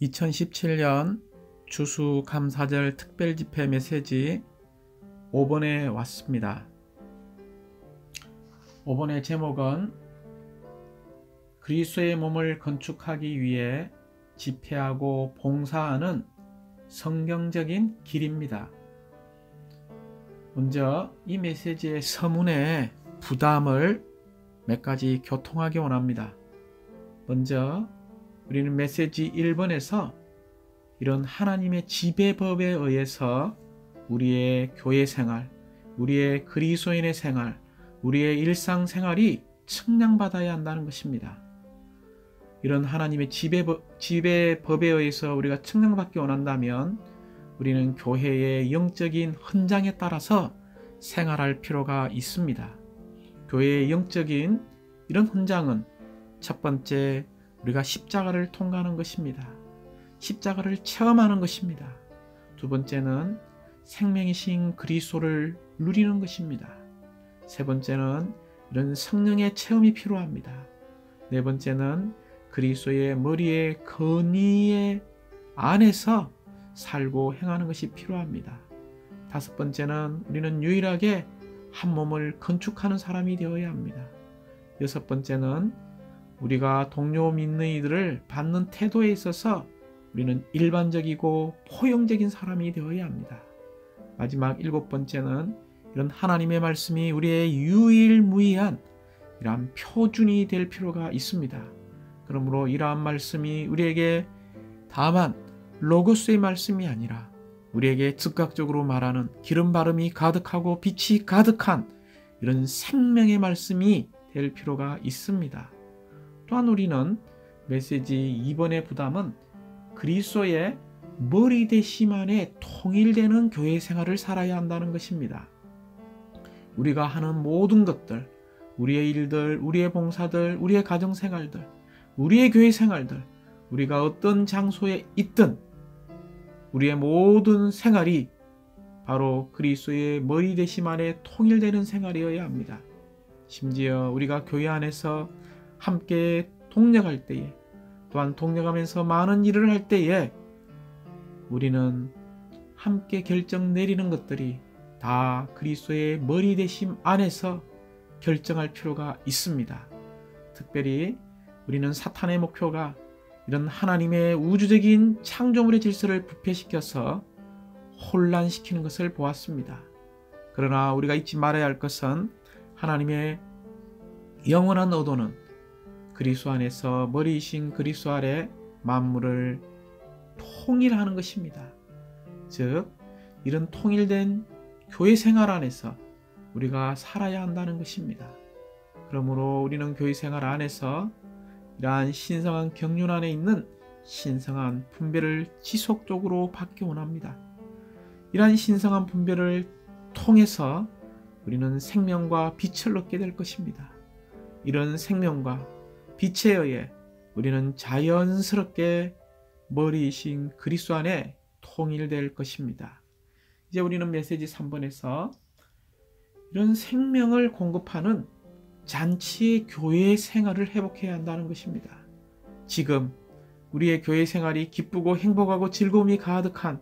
2017년 추수감사절 특별집회 메시지 5번에 왔습니다. 5번의 제목은 그리스도의 몸을 건축하기 위해 집회하고 봉사하는 성경적인 길입니다. 먼저 이 메시지의 서문의 부담을 몇 가지 교통하기 원합니다. 먼저 우리는 메시지 1번에서 이런 하나님의 지배법에 의해서 우리의 교회 생활, 우리의 그리스도인의 생활, 우리의 일상생활이 측량받아야 한다는 것입니다. 이런 하나님의 지배법에 의해서 우리가 측량받기 원한다면 우리는 교회의 영적인 헌장에 따라서 생활할 필요가 있습니다. 교회의 영적인 이런 헌장은 첫 번째, 우리가 십자가를 통과하는 것입니다. 십자가를 체험하는 것입니다. 두 번째는 생명이신 그리스도를 누리는 것입니다. 세 번째는 이런 성령의 체험이 필요합니다. 네 번째는 그리스도의 머리의 근위의 안에서 살고 행하는 것이 필요합니다. 다섯 번째는 우리는 유일하게 한 몸을 건축하는 사람이 되어야 합니다. 여섯 번째는 우리가 동료 믿는 이들을 받는 태도에 있어서 우리는 일반적이고 포용적인 사람이 되어야 합니다. 마지막 일곱 번째는 이런 하나님의 말씀이 우리의 유일무이한 이러한 표준이 될 필요가 있습니다. 그러므로 이러한 말씀이 우리에게 다만 로고스의 말씀이 아니라 우리에게 즉각적으로 말하는 기름 바름이 가득하고 빛이 가득한 이런 생명의 말씀이 될 필요가 있습니다. 또한 우리는 메시지 2번의 부담은 그리스도의 머리 되심 안에 통일되는 교회 생활을 살아야 한다는 것입니다. 우리가 하는 모든 것들, 우리의 일들, 우리의 봉사들, 우리의 가정생활들, 우리의 교회 생활들, 우리가 어떤 장소에 있든 우리의 모든 생활이 바로 그리스도의 머리 되심 안에 통일되는 생활이어야 합니다. 심지어 우리가 교회 안에서 함께 동력할 때에, 또한 동력하면서 많은 일을 할 때에 우리는 함께 결정 내리는 것들이 다 그리스도의 머리 되심 안에서 결정할 필요가 있습니다. 특별히 우리는 사탄의 목표가 이런 하나님의 우주적인 창조물의 질서를 부패시켜서 혼란시키는 것을 보았습니다. 그러나 우리가 잊지 말아야 할 것은 하나님의 영원한 의도는 그리스도 안에서 머리이신 그리스도 아래 만물을 통일하는 것입니다. 즉 이런 통일된 교회 생활 안에서 우리가 살아야 한다는 것입니다. 그러므로 우리는 교회 생활 안에서 이러한 신성한 경륜 안에 있는 신성한 분별을 지속적으로 받기 원합니다. 이러한 신성한 분별을 통해서 우리는 생명과 빛을 얻게 될 것입니다. 이런 생명과 빛에 의해 우리는 자연스럽게 머리이신 그리스도 안에 통일될 것입니다. 이제 우리는 메시지 3번에서 이런 생명을 공급하는 잔치의 교회 생활을 회복해야 한다는 것입니다. 지금 우리의 교회 생활이 기쁘고 행복하고 즐거움이 가득한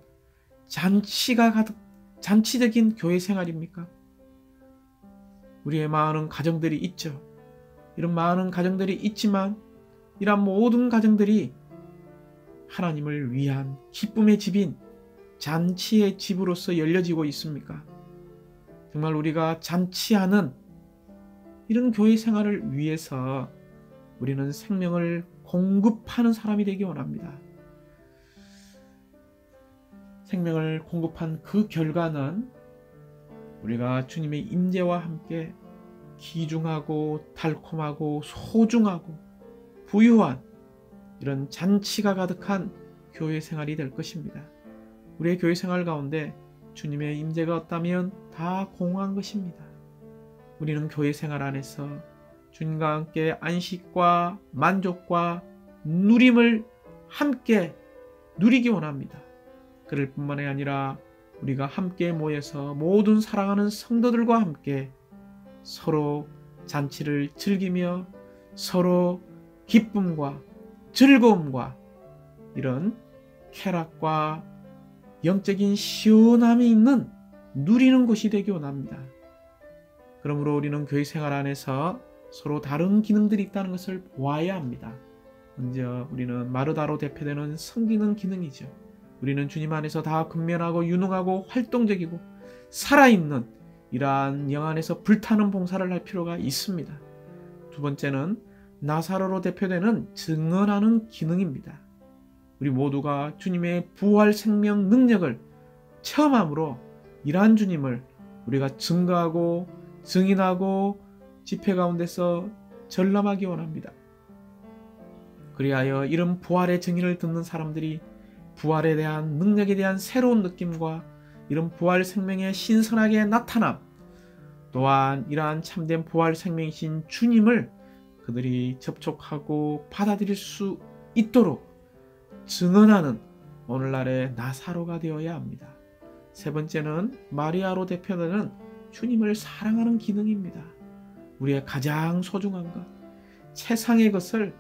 잔치적인 교회 생활입니까? 우리의 많은 가정들이 있죠. 이런 많은 가정들이 있지만 이런 모든 가정들이 하나님을 위한 기쁨의 집인 잔치의 집으로서 열려지고 있습니까? 정말 우리가 잔치하는 이런 교회 생활을 위해서 우리는 생명을 공급하는 사람이 되기 원합니다. 생명을 공급한 그 결과는 우리가 주님의 임재와 함께 귀중하고 달콤하고 소중하고 부유한 이런 잔치가 가득한 교회 생활이 될 것입니다. 우리의 교회 생활 가운데 주님의 임재가 없다면 다 공허한 것입니다. 우리는 교회 생활 안에서 주님과 함께 안식과 만족과 누림을 함께 누리기 원합니다. 그럴 뿐만이 아니라 우리가 함께 모여서 모든 사랑하는 성도들과 함께 서로 잔치를 즐기며 서로 기쁨과 즐거움과 이런 쾌락과 영적인 시원함이 있는 누리는 곳이 되기 원합니다. 그러므로 우리는 교회 생활 안에서 서로 다른 기능들이 있다는 것을 보아야 합니다. 먼저 우리는 마르다로 대표되는 섬기는 기능이죠. 우리는 주님 안에서 다 근면하고 유능하고 활동적이고 살아있는 이러한 영 안에서 불타는 봉사를 할 필요가 있습니다. 두 번째는 나사로로 대표되는 증언하는 기능입니다. 우리 모두가 주님의 부활 생명 능력을 체험함으로 이러한 주님을 우리가 증거하고 증인하고 집회 가운데서 전람하기 원합니다. 그리하여 이런 부활의 증인을 듣는 사람들이 부활에 대한 능력에 대한 새로운 느낌과 이런 부활 생명의 신선하게 나타남, 또한 이러한 참된 부활 생명이신 주님을 그들이 접촉하고 받아들일 수 있도록 증언하는 오늘날의 나사로가 되어야 합니다. 세 번째는 마리아로 대표되는 주님을 사랑하는 기능입니다. 우리의 가장 소중한 것, 최상의 것을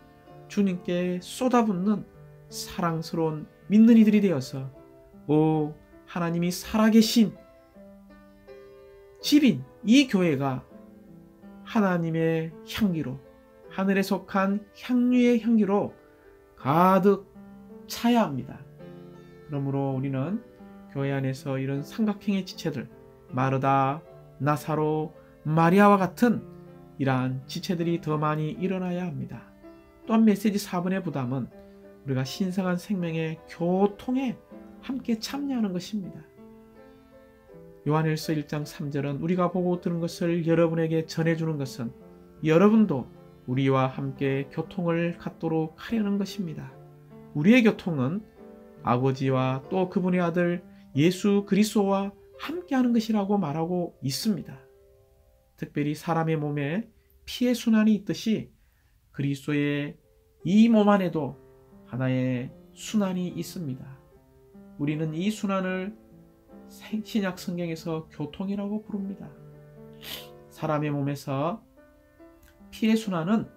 주님께 쏟아붓는 사랑스러운 믿는 이들이 되어서 오 하나님이 살아계신 집인 이 교회가 하나님의 향기로 하늘에 속한 향유의 향기로 가득 차야 합니다. 그러므로 우리는 교회 안에서 이런 삼각형의 지체들 마르다, 나사로, 마리아와 같은 이러한 지체들이 더 많이 일어나야 합니다. 또한 메시지 4번의 부담은 우리가 신성한 생명의 교통에 함께 참여하는 것입니다. 요한일서 1장 3절은 우리가 보고 들은 것을 여러분에게 전해주는 것은 여러분도 우리와 함께 교통을 갖도록 하려는 것입니다. 우리의 교통은 아버지와 또 그분의 아들 예수 그리스도와 함께하는 것이라고 말하고 있습니다. 특별히 사람의 몸에 피의 순환이 있듯이 그리스도의 이 몸 안에도 하나의 순환이 있습니다. 우리는 이 순환을 신약 성경에서 교통이라고 부릅니다. 사람의 몸에서 피의 순환은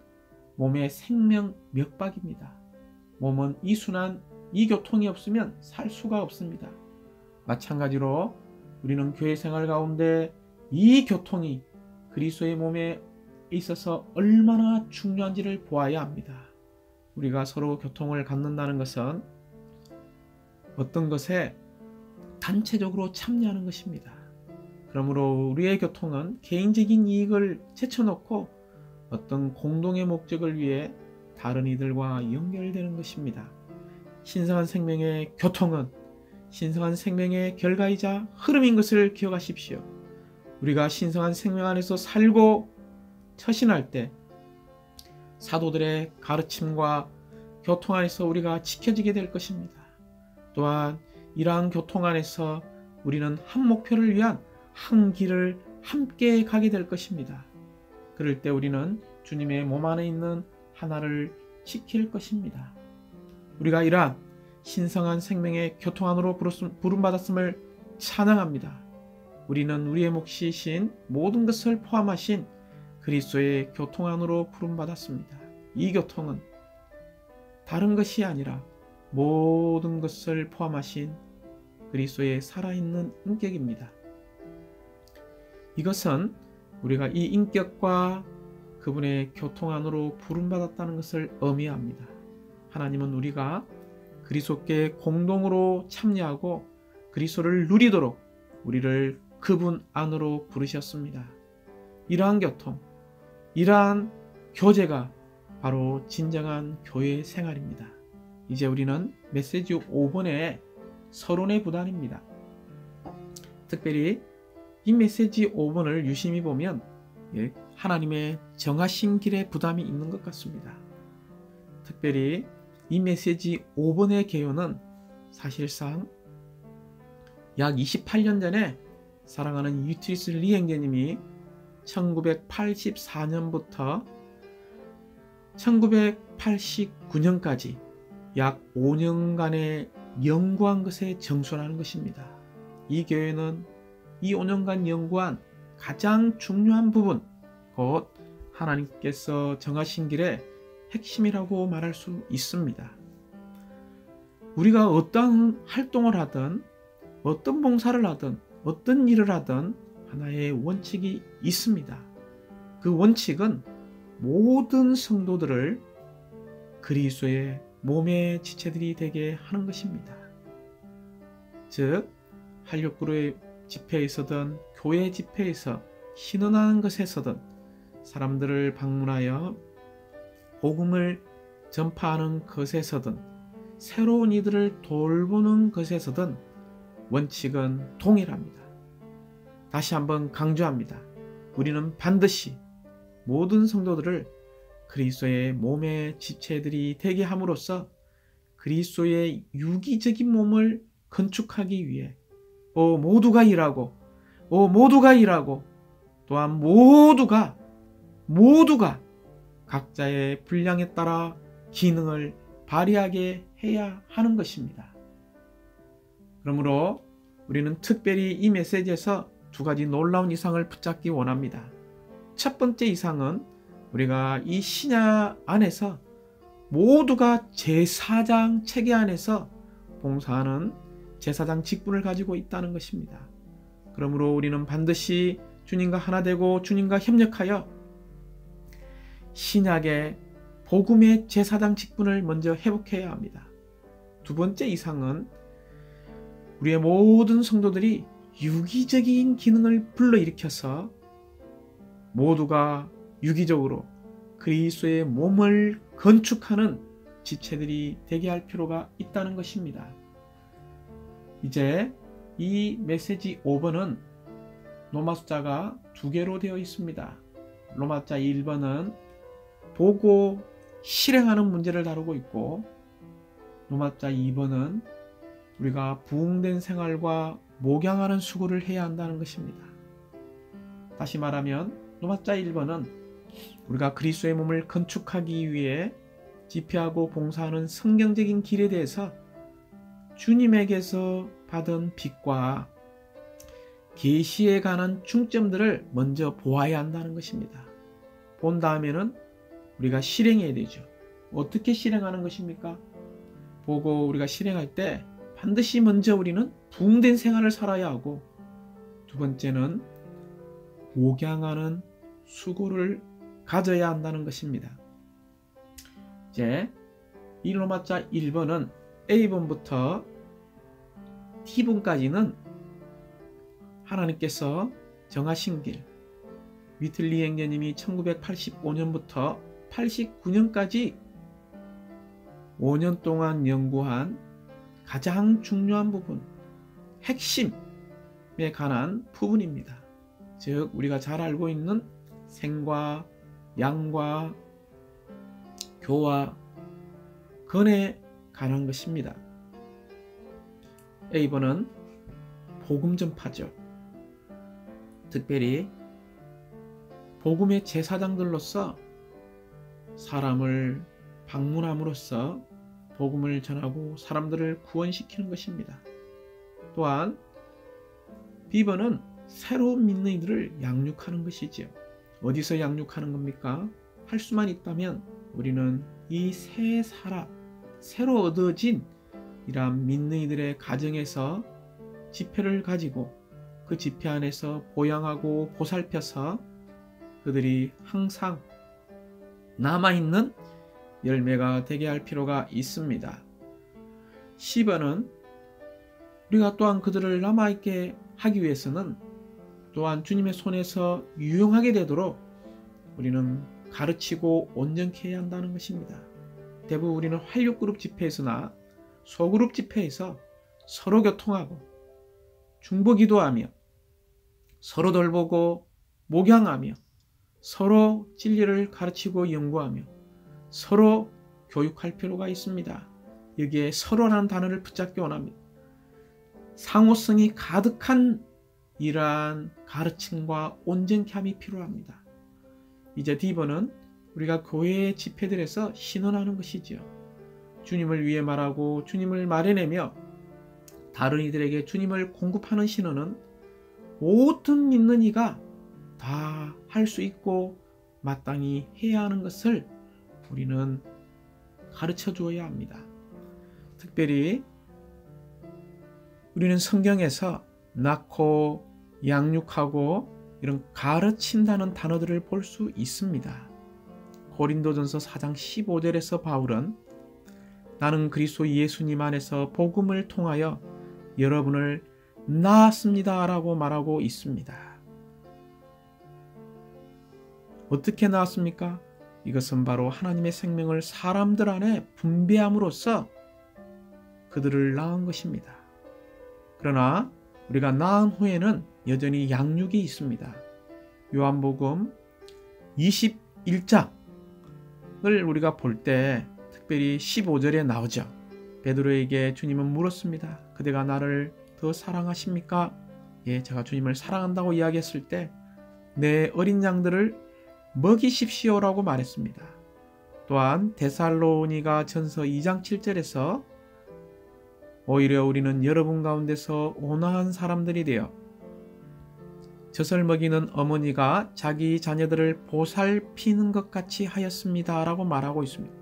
몸의 생명 맥박입니다. 몸은 이 순환, 이 교통이 없으면 살 수가 없습니다. 마찬가지로 우리는 교회 생활 가운데 이 교통이 그리스도의 몸에 있어서 얼마나 중요한지를 보아야 합니다. 우리가 서로 교통을 갖는다는 것은 어떤 것에 단체적으로 참여하는 것입니다. 그러므로 우리의 교통은 개인적인 이익을 제쳐놓고 어떤 공동의 목적을 위해 다른 이들과 연결되는 것입니다. 신성한 생명의 교통은 신성한 생명의 결과이자 흐름인 것을 기억하십시오. 우리가 신성한 생명 안에서 살고 처신할 때 사도들의 가르침과 교통 안에서 우리가 지켜지게 될 것입니다. 또한 이러한 교통 안에서 우리는 한 목표를 위한 한 길을 함께 가게 될 것입니다. 그럴 때 우리는 주님의 몸 안에 있는 하나를 지킬 것입니다. 우리가 이러한 신성한 생명의 교통 안으로 부름받았음을 찬양합니다. 우리는 우리의 몫이신 모든 것을 포함하신 그리스도의 교통 안으로 부름받았습니다. 이 교통은 다른 것이 아니라 모든 것을 포함하신 그리스도의 살아있는 인격입니다. 이것은 우리가 이 인격과 그분의 교통 안으로 부름받았다는 것을 의미합니다. 하나님은 우리가 그리스도께 공동으로 참여하고 그리스도를 누리도록 우리를 그분 안으로 부르셨습니다. 이러한 교통, 이러한 교제가 바로 진정한 교회 생활입니다. 이제 우리는 메시지 5번의 서론의 부단입니다. 특별히 이 메시지 5번을 유심히 보면 하나님의 정하신 길의 부담이 있는 것 같습니다. 특별히 이 메시지 5번의 개요는 사실상 약 28년 전에 사랑하는 유티리스 리 형제님이 1984년부터 1989년까지 약 5년간의 연구한 것에 정순하는 것입니다. 이 교회는 이 5년간 연구한 가장 중요한 부분, 곧 하나님께서 정하신 길의 핵심이라고 말할 수 있습니다. 우리가 어떤 활동을 하든 어떤 봉사를 하든 어떤 일을 하든 하나의 원칙이 있습니다. 그 원칙은 모든 성도들을 그리스도의 몸의 지체들이 되게 하는 것입니다. 즉 한력그룹 집회에서든 교회 집회에서 신원하는 것에서든 사람들을 방문하여 복음을 전파하는 것에서든 새로운 이들을 돌보는 것에서든 원칙은 동일합니다. 다시 한번 강조합니다. 우리는 반드시 모든 성도들을 그리스도의 몸의 지체들이 되게 함으로써 그리스도의 유기적인 몸을 건축하기 위해 모두가 일하고 또한 모두가 각자의 분량에 따라 기능을 발휘하게 해야 하는 것입니다. 그러므로 우리는 특별히 이 메시지에서 두 가지 놀라운 이상을 붙잡기 원합니다. 첫 번째 이상은 우리가 이 신약 안에서 모두가 제사장 체계 안에서 봉사하는 제사장 직분을 가지고 있다는 것입니다. 그러므로 우리는 반드시 주님과 하나 되고 주님과 협력하여 신약의 복음의 제사장 직분을 먼저 회복해야 합니다. 두 번째 이상은 우리의 모든 성도들이 유기적인 기능을 불러일으켜서 모두가 유기적으로 그리스도의 몸을 건축하는 지체들이 되게 할 필요가 있다는 것입니다. 이제 이 메시지 5번은 로마 숫자가 2개로 되어 있습니다. 로마자 1번은 보고 실행하는 문제를 다루고 있고 로마자 2번은 우리가 부흥된 생활과 목양하는 수고를 해야 한다는 것입니다. 다시 말하면 로마자 1번은 우리가 그리스도의 몸을 건축하기 위해 집회하고 봉사하는 성경적인 길에 대해서 주님에게서 받은 빛과 계시에 관한 중점들을 먼저 보아야 한다는 것입니다. 본 다음에는 우리가 실행해야 되죠. 어떻게 실행하는 것입니까? 보고 우리가 실행할 때 반드시 먼저 우리는 부흥된 생활을 살아야 하고 두 번째는 목양하는 수고를 가져야 한다는 것입니다. 이제 이 로마자 1번은 A번부터 T번까지는 하나님께서 정하신 길, 위틀리 행자님이 1985년부터 89년까지 5년 동안 연구한 가장 중요한 부분, 핵심에 관한 부분입니다. 즉 우리가 잘 알고 있는 생과 양과 교와 건에 관한 것입니다. A번은 복음 전파죠. 특별히 복음의 제사장들로서 사람을 방문함으로써 복음을 전하고 사람들을 구원시키는 것입니다. 또한 B번은 새로운 믿는 이들을 양육하는 것이지요. 어디서 양육하는 겁니까? 할 수만 있다면 우리는 이 새 사람, 새로 얻어진 이러한 믿는 이들의 가정에서 집회를 가지고 그 집회 안에서 보양하고 보살펴서 그들이 항상 남아있는 열매가 되게 할 필요가 있습니다. C번은 우리가 또한 그들을 남아있게 하기 위해서는 또한 주님의 손에서 유용하게 되도록 우리는 가르치고 온전케 해야 한다는 것입니다. 대부분 우리는 활력그룹 집회에서나 소그룹 집회에서 서로 교통하고 중보기도하며 서로 돌보고 목양하며 서로 진리를 가르치고 연구하며 서로 교육할 필요가 있습니다. 여기에 서로라는 단어를 붙잡기 원합니다. 상호성이 가득한 이러한 가르침과 온전함이 필요합니다. 이제 D번은 우리가 교회의 집회들에서 신원하는 것이지요. 주님을 위해 말하고 주님을 말해내며 다른 이들에게 주님을 공급하는 신원은 모든 믿는 이가 다 할 수 있고 마땅히 해야 하는 것을 우리는 가르쳐 주어야 합니다. 특별히 우리는 성경에서 낳고 양육하고 이런 가르친다는 단어들을 볼 수 있습니다. 고린도전서 4장 15절에서 바울은 나는 그리스도 예수님 안에서 복음을 통하여 여러분을 낳았습니다 라고 말하고 있습니다. 어떻게 낳았습니까? 이것은 바로 하나님의 생명을 사람들 안에 분배함으로써 그들을 낳은 것입니다. 그러나 우리가 낳은 후에는 여전히 양육이 있습니다. 요한복음 21장을 우리가 볼 때 특별히 15절에 나오죠. 베드로에게 주님은 물었습니다. 그대가 나를 더 사랑하십니까? 예, 제가 주님을 사랑한다고 이야기했을 때 내 어린 양들을 먹이십시오라고 말했습니다. 또한 데살로니가 전서 2장 7절에서 오히려 우리는 여러분 가운데서 온화한 사람들이 되어 젖을 먹이는 어머니가 자기 자녀들을 보살피는 것 같이 하였습니다 라고 말하고 있습니다.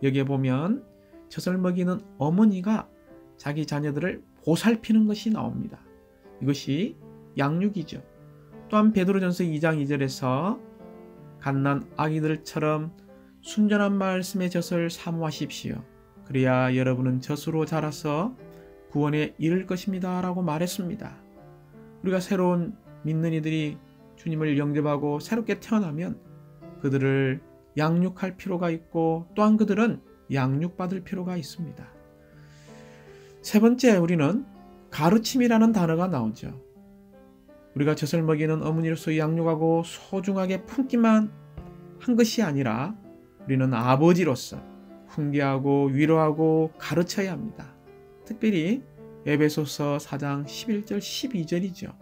여기에 보면 젖을 먹이는 어머니가 자기 자녀들을 보살피는 것이 나옵니다. 이것이 양육이죠. 또한 베드로전서 2장 2절에서 갓난 아기들처럼 순전한 말씀의 젖을 사모하십시오. 그래야 여러분은 젖으로 자라서 구원에 이를 것입니다 라고 말했습니다. 우리가 새로운 믿는 이들이 주님을 영접하고 새롭게 태어나면 그들을 양육할 필요가 있고 또한 그들은 양육받을 필요가 있습니다. 세 번째, 우리는 가르침이라는 단어가 나오죠. 우리가 젖을 먹이는 어머니로서 양육하고 소중하게 품기만 한 것이 아니라 우리는 아버지로서 훈계하고 위로하고 가르쳐야 합니다. 특별히 에베소서 4장 11절 12절이죠.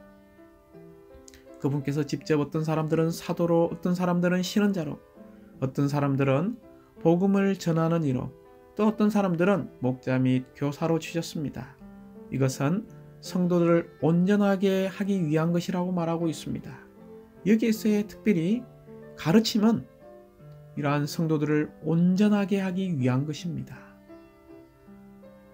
그분께서 직접 어떤 사람들은 사도로, 어떤 사람들은 신원자로, 어떤 사람들은 복음을 전하는 이로, 또 어떤 사람들은 목자 및 교사로 주셨습니다. 이것은 성도들을 온전하게 하기 위한 것이라고 말하고 있습니다. 여기에서의 특별히 가르침은 이러한 성도들을 온전하게 하기 위한 것입니다.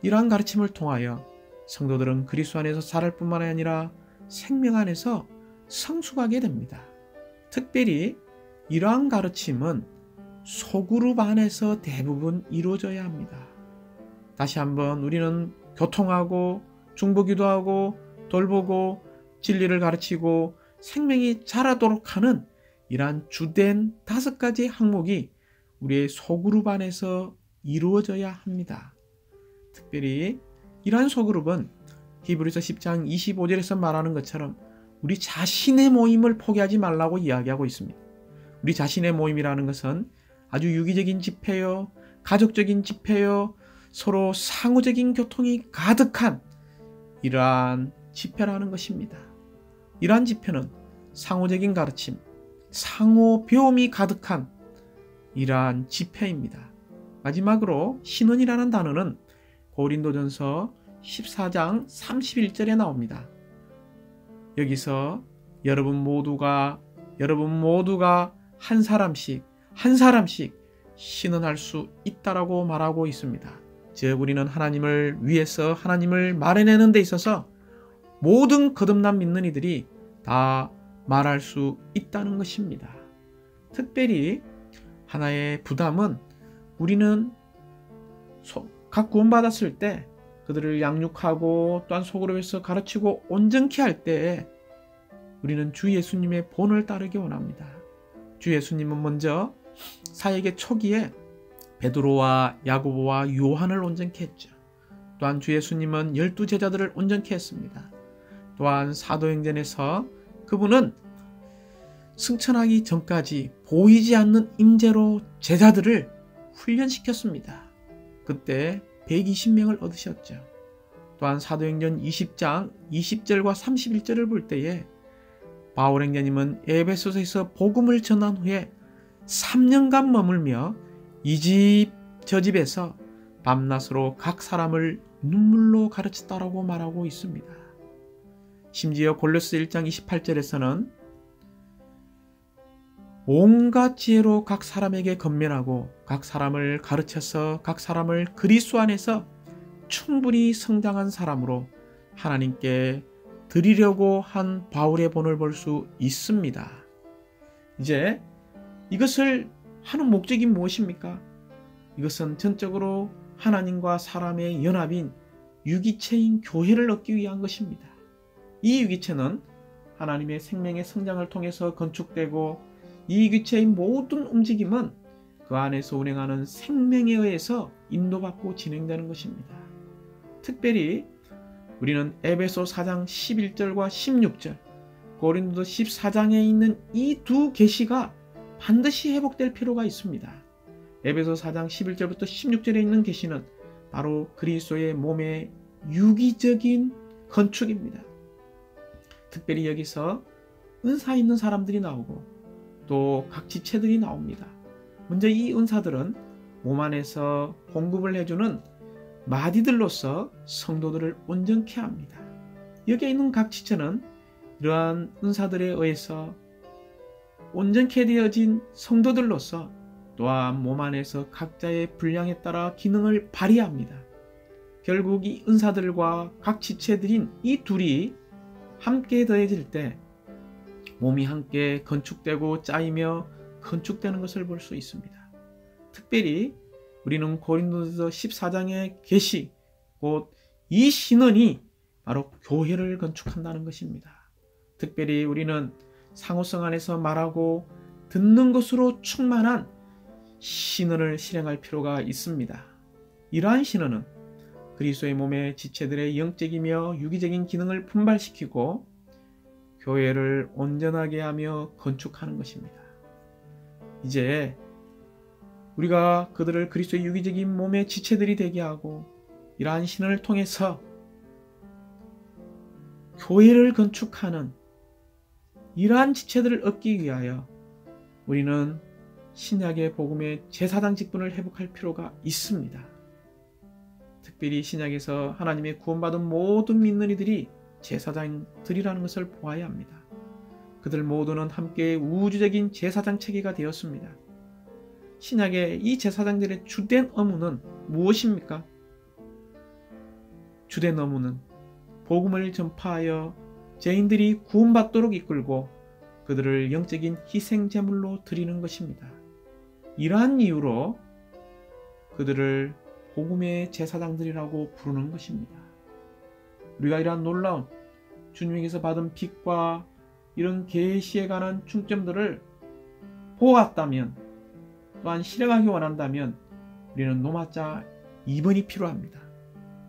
이러한 가르침을 통하여 성도들은 그리스도 안에서 자랄 뿐만 아니라 생명 안에서 성숙하게 됩니다. 특별히 이러한 가르침은 소그룹 안에서 대부분 이루어져야 합니다. 다시 한번 우리는 교통하고 중보기도 하고 돌보고 진리를 가르치고 생명이 자라도록 하는 이러한 주된 5가지 항목이 우리의 소그룹 안에서 이루어져야 합니다. 특별히 이러한 소그룹은 히브리서 10장 25절에서 말하는 것처럼 우리 자신의 모임을 포기하지 말라고 이야기하고 있습니다. 우리 자신의 모임이라는 것은 아주 유기적인 집회요, 가족적인 집회요, 서로 상호적인 교통이 가득한 이러한 집회라는 것입니다. 이러한 집회는 상호적인 가르침, 상호 배움이 가득한 이러한 집회입니다. 마지막으로 신원이라는 단어는 고린도전서 14장 31절에 나옵니다. 여기서 여러분 모두가 한 사람씩 신원할 수 있다라고 말하고 있습니다. 즉 우리는 하나님을 위해서 하나님을 말해내는 데 있어서 모든 거듭난 믿는 이들이 다 말할 수 있다는 것입니다. 특별히 하나의 부담은 우리는 각 구원받았을 때 그들을 양육하고 또한 소그룹에서 가르치고 온전케 할 때에 우리는 주 예수님의 본을 따르기 원합니다. 주 예수님은 먼저 사역의 초기에 베드로와 야고보와 요한을 온전케 했죠. 또한 주 예수님은 12제자들을 온전케 했습니다. 또한 사도행전에서 그분은 승천하기 전까지 보이지 않는 임재로 제자들을 훈련시켰습니다. 그때 120명을 얻으셨죠. 또한 사도행전 20장 20절과 31절을 볼 때에 바울행자님은 에베소서에서 복음을 전한 후에 3년간 머물며 이 집 저 집에서 밤낮으로 각 사람을 눈물로 가르쳤다라고 말하고 있습니다. 심지어 골로새 1장 28절에서는 온갖 지혜로 각 사람에게 건면하고 각 사람을 가르쳐서 각 사람을 그리스도 안에서 충분히 성장한 사람으로 하나님께 드리려고 한 바울의 본을 볼 수 있습니다. 이제 이것을 하는 목적이 무엇입니까? 이것은 전적으로 하나님과 사람의 연합인 유기체인 교회를 얻기 위한 것입니다. 이 유기체는 하나님의 생명의 성장을 통해서 건축되고, 이 유기체의 모든 움직임은 그 안에서 운행하는 생명에 의해서 인도받고 진행되는 것입니다. 특별히 우리는 에베소 4장 11절과 16절, 고린도 14장에 있는 이 두 계시가 반드시 회복될 필요가 있습니다. 에베소 4장 11절부터 16절에 있는 계시는 바로 그리스도의 몸의 유기적인 건축입니다. 특별히 여기서 은사 있는 사람들이 나오고 또 각 지체들이 나옵니다. 먼저 이 은사들은 몸 안에서 공급을 해주는 마디들로서 성도들을 온전케 합니다. 여기에 있는 각 지체는 이러한 은사들에 의해서 온전케 되어진 성도들로서 또한 몸 안에서 각자의 분량에 따라 기능을 발휘합니다. 결국 이 은사들과 각 지체들인 이 둘이 함께 더해질 때 몸이 함께 건축되고 짜이며 건축되는 것을 볼 수 있습니다. 특별히 우리는 고린도서 14장의 계시, 곧 이 신언이 바로 교회를 건축한다는 것입니다. 특별히 우리는 상호성 안에서 말하고 듣는 것으로 충만한 신언을 실행할 필요가 있습니다. 이러한 신언은 그리스도의 몸의 지체들의 영적이며 유기적인 기능을 분발시키고 교회를 온전하게 하며 건축하는 것입니다. 이제 우리가 그들을 그리스도의 유기적인 몸의 지체들이 되게 하고 이러한 신언을 통해서 교회를 건축하는 이러한 지체들을 얻기 위하여 우리는 신약의 복음의 제사장 직분을 회복할 필요가 있습니다. 특별히 신약에서 하나님의 구원받은 모든 믿는 이들이 제사장들이라는 것을 보아야 합니다. 그들 모두는 함께 우주적인 제사장 체계가 되었습니다. 신약의 이 제사장들의 주된 업무는 무엇입니까? 주된 업무는 복음을 전파하여 죄인들이 구원받도록 이끌고 그들을 영적인 희생 제물로 드리는 것입니다. 이러한 이유로 그들을 복음의 제사장들이라고 부르는 것입니다. 우리가 이러한 놀라운 주님에게서 받은 빛과 이런 계시에 관한 중점들을 보았다면, 또한 실행하기 원한다면 우리는 노마자 2번이 필요합니다.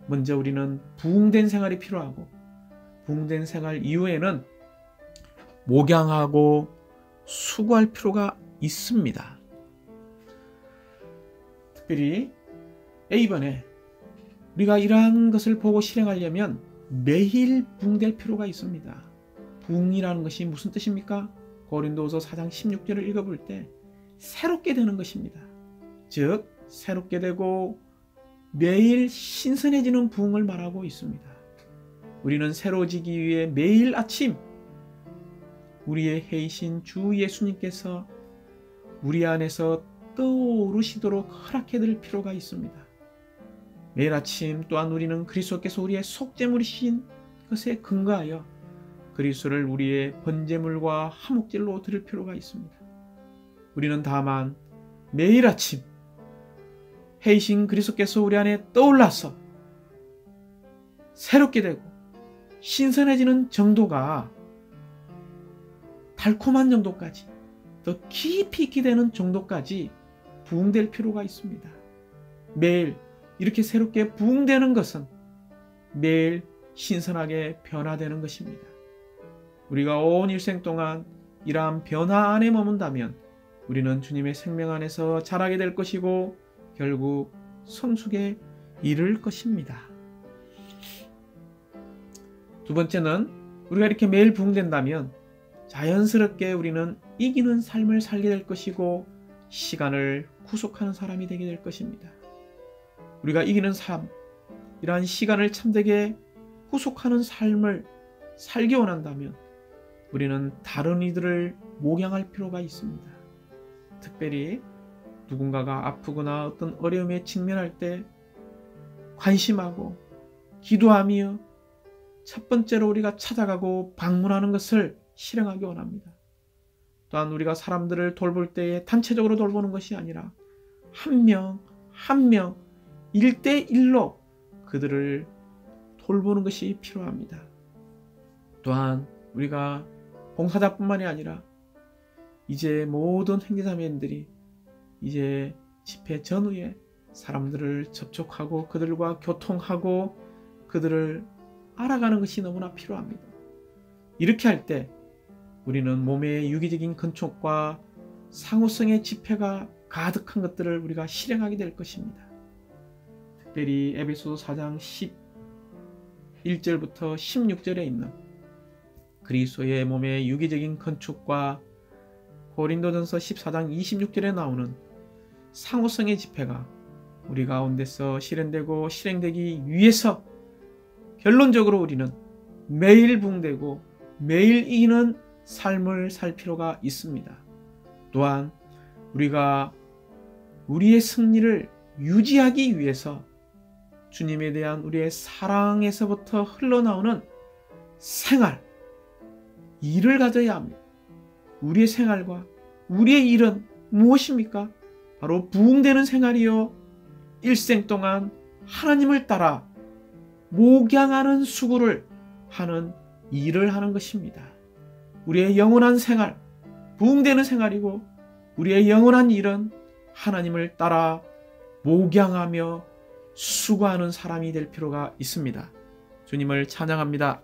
먼저 우리는 부흥된 생활이 필요하고, 부흥된 생활 이후에는 목양하고 수고할 필요가 있습니다. 특별히 A번에 우리가 이러한 것을 보고 실행하려면 매일 부흥될 필요가 있습니다. 부흥이라는 것이 무슨 뜻입니까? 고린도후서 4장 16절을 읽어볼 때 새롭게 되는 것입니다. 즉 새롭게 되고 매일 신선해지는 부흥을 말하고 있습니다. 우리는 새로워지기 위해 매일 아침 우리의 해이신 주 예수님께서 우리 안에서 떠오르시도록 허락해드릴 필요가 있습니다. 매일 아침 또한 우리는 그리스도께서 우리의 속죄물이신 것에 근거하여 그리스도를 우리의 번제물과 화목제로 드릴 필요가 있습니다. 우리는 다만 매일 아침 해이신 그리스도께서 우리 안에 떠올라서 새롭게 되고 신선해지는 정도가 달콤한 정도까지, 더 깊이 있게 되는 정도까지 부흥될 필요가 있습니다. 매일 이렇게 새롭게 부흥되는 것은 매일 신선하게 변화되는 것입니다. 우리가 온 일생 동안 이러한 변화 안에 머문다면 우리는 주님의 생명 안에서 자라게 될 것이고 결국 성숙에 이를 것입니다. 두 번째는 우리가 이렇게 매일 부흥된다면 자연스럽게 우리는 이기는 삶을 살게 될 것이고 시간을 구속하는 사람이 되게 될 것입니다. 우리가 이기는 삶, 이러한 시간을 참되게 구속하는 삶을 살기 원한다면 우리는 다른 이들을 목양할 필요가 있습니다. 특별히 누군가가 아프거나 어떤 어려움에 직면할 때 관심하고 기도하며 첫 번째로 우리가 찾아가고 방문하는 것을 실행하기 원합니다. 또한 우리가 사람들을 돌볼 때에 단체적으로 돌보는 것이 아니라 한 명 한 명 1대1로 그들을 돌보는 것이 필요합니다. 또한 우리가 봉사자뿐만이 아니라 이제 모든 형제자매들이 이제 집회 전후에 사람들을 접촉하고 그들과 교통하고 그들을 알아가는 것이 너무나 필요합니다. 이렇게 할 때 우리는 몸의 유기적인 건축과 상호성의 집회가 가득한 것들을 우리가 실행하게 될 것입니다. 특별히 에베소서 4장 11절부터 16절에 있는 그리스도의 몸의 유기적인 건축과 고린도전서 14장 26절에 나오는 상호성의 집회가 우리 가운데서 실현되고 실행되기 위해서 결론적으로 우리는 매일 부흥되고 매일 이기는 삶을 살 필요가 있습니다. 또한 우리가 우리의 승리를 유지하기 위해서 주님에 대한 우리의 사랑에서부터 흘러나오는 생활, 일을 가져야 합니다. 우리의 생활과 우리의 일은 무엇입니까? 바로 부흥되는 생활이요, 일생 동안 하나님을 따라 목양하는 수고를 하는 일을 하는 것입니다. 우리의 영원한 생활, 부흥되는 생활이고 우리의 영원한 일은 하나님을 따라 목양하며 수고하는 사람이 될 필요가 있습니다. 주님을 찬양합니다.